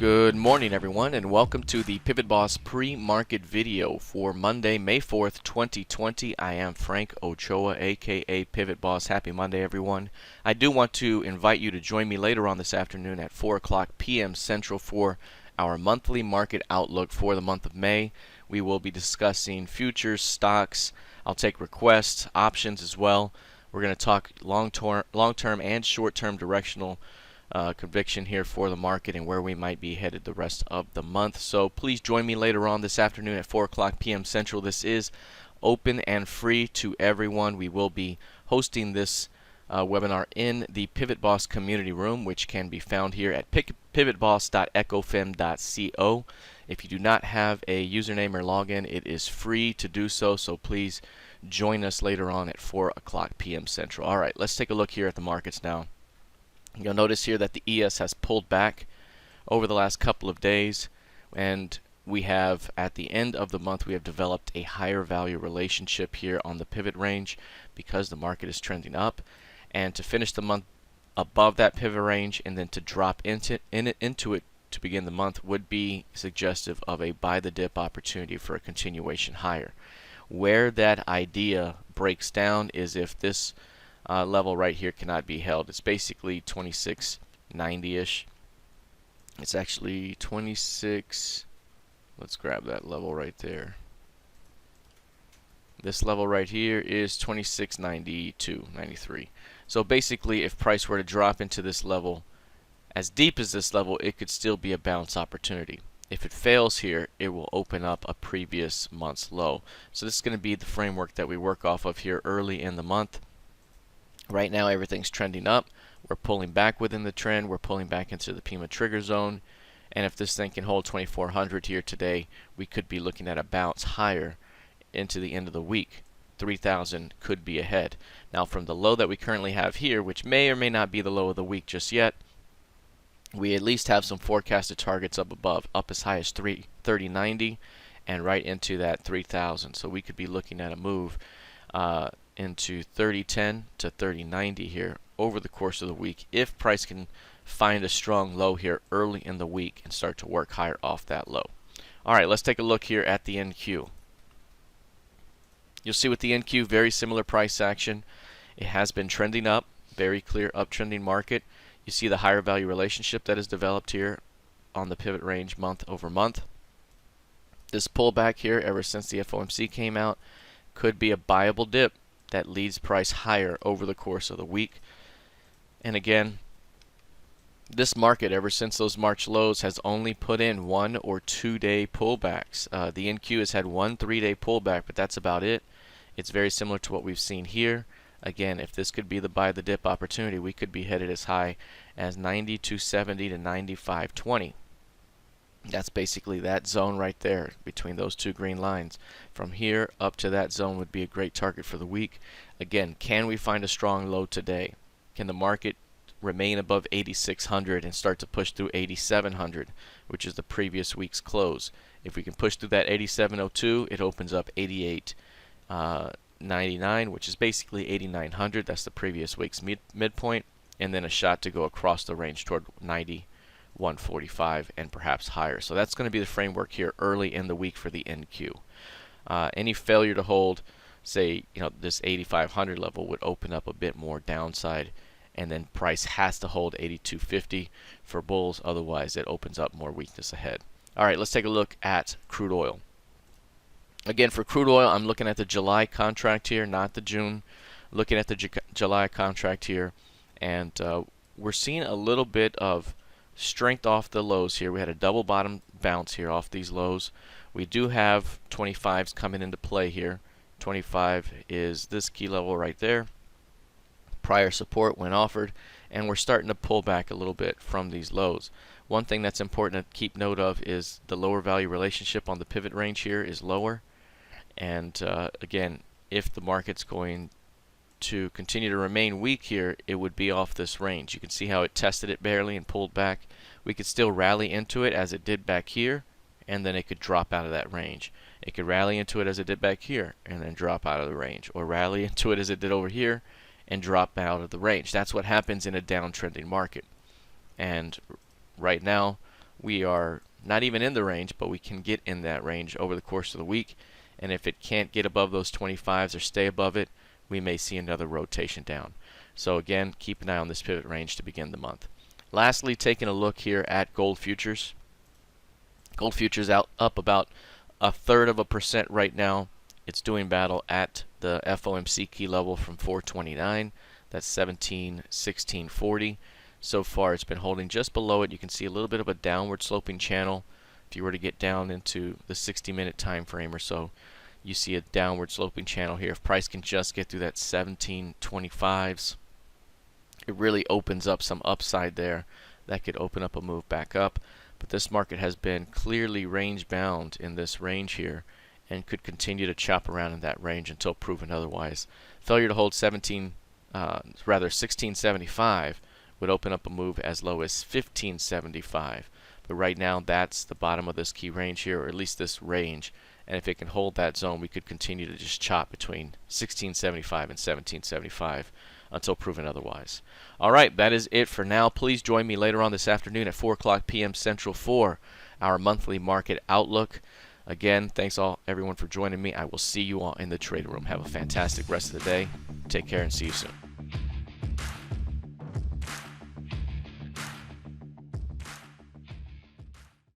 Good morning, everyone, and welcome to the PivotBoss pre-market video for Monday, May 4th, 2020. I am Frank Ochoa, aka PivotBoss. Happy Monday, everyone. I do want to invite you to join me later on this afternoon at 4 o'clock p.m. Central for our monthly market outlook for the month of May. We will be discussing futures, stocks. I'll take requests, options as well. We're going to talk long-term and short-term directional conviction here for the market and where we might be headed the rest of the month. So please join me later on this afternoon at 4 o'clock p.m. Central. This is open and free to everyone. We will be hosting this webinar in the PivotBoss community room, which can be found here at pivotboss.ecofm.co. If you do not have a username or login, it is free to do so, so please join us later on at 4 o'clock p.m. Central. All right, let's take a look here at the markets now. You'll notice here that the ES has pulled back over the last couple of days, and we have, at the end of the month, we have developed a higher value relationship here on the pivot range because the market is trending up. And to finish the month above that pivot range and then to drop into it to begin the month would be suggestive of a buy the dip opportunity for a continuation higher. Where that idea breaks down is if this level right here cannot be held. It's basically 2690-ish. It's actually 26. Let's grab that level right there. This level right here is 2692, 93. So basically, if price were to drop into this level, as deep as this level, it could still be a bounce opportunity. If it fails here, it will open up a previous month's low. So this is going to be the framework that we work off of here early in the month. Right now everything's trending up. We're pulling back within the trend. We're pulling back into the Pima trigger zone. And if this thing can hold 2400 here today, we could be looking at a bounce higher into the end of the week. 3000 could be ahead. Now from the low that we currently have here, which may or may not be the low of the week just yet, we at least have some forecasted targets up above, up as high as 3090 and right into that 3000. So we could be looking at a move into 3010 to 3090 here over the course of the week if price can find a strong low here early in the week and start to work higher off that low. Alright, let's take a look here at the NQ. You'll see with the NQ very similar price action. It has been trending up, very clear uptrending market. You see the higher value relationship that is developed here on the pivot range month over month. This pullback here ever since the FOMC came out could be a buyable dip that leads price higher over the course of the week. And again, this market ever since those March lows has only put in 1 or 2 day pullbacks. The NQ has had 1 3-day pullback, but that's about it. It's very similar to what we've seen here. Again, if this could be the buy the dip opportunity, we could be headed as high as 9270 to 9520. That's basically that zone right there between those two green lines. From here up to that zone would be a great target for the week. Again, can we find a strong low today? Can the market remain above 8600 and start to push through 8700, which is the previous week's close? If we can push through that 8702, it opens up 8899, which is basically 8900. That's the previous week's midpoint, and then a shot to go across the range toward 9145 and perhaps higher. So that's going to be the framework here early in the week for the NQ. Any failure to hold, say, this 8500 level would open up a bit more downside, and then price has to hold 8250 for bulls, otherwise it opens up more weakness ahead. All right, let's take a look at crude oil. Again, for crude oil, I'm looking at the July contract here, not the June. Looking at the July contract here, and we're seeing a little bit of strength off the lows here. We had a double bottom bounce here off these lows. We do have 25s coming into play here. 25 is this key level right there. Prior support when offered, and we're starting to pull back a little bit from these lows. One thing that's important to keep note of is the lower value relationship on the pivot range here is lower. And again, if the market's going to continue to remain weak here, it would be off this range. You can see how it tested it barely and pulled back. We could still rally into it as it did back here, and then it could drop out of that range. It could rally into it as it did back here and then drop out of the range, or rally into it as it did over here and drop out of the range. That's what happens in a downtrending market. And right now we are not even in the range, but we can get in that range over the course of the week. And if it can't get above those 25s or stay above it, we may see another rotation down. So again, keep an eye on this pivot range to begin the month. Lastly, taking a look here at gold futures. Gold futures up about 1/3% right now. It's doing battle at the FOMC key level from 429. That's 1716.40. So far, it's been holding just below it. You can see a little bit of a downward sloping channel. If you were to get down into the 60-minute time frame or so, you see a downward sloping channel here. If price can just get through that 1725s, it really opens up some upside there. That could open up a move back up. But this market has been clearly range bound in this range here and could continue to chop around in that range until proven otherwise. Failure to hold 1675 would open up a move as low as 1575. But right now, that's the bottom of this key range here, or at least this range. And if it can hold that zone, we could continue to just chop between 1675 and 1775 until proven otherwise. All right, that is it for now. Please join me later on this afternoon at 4 o'clock p.m. Central for our monthly market outlook. Again, thanks everyone for joining me. I will see you all in the trading room. Have a fantastic rest of the day. Take care and see you soon.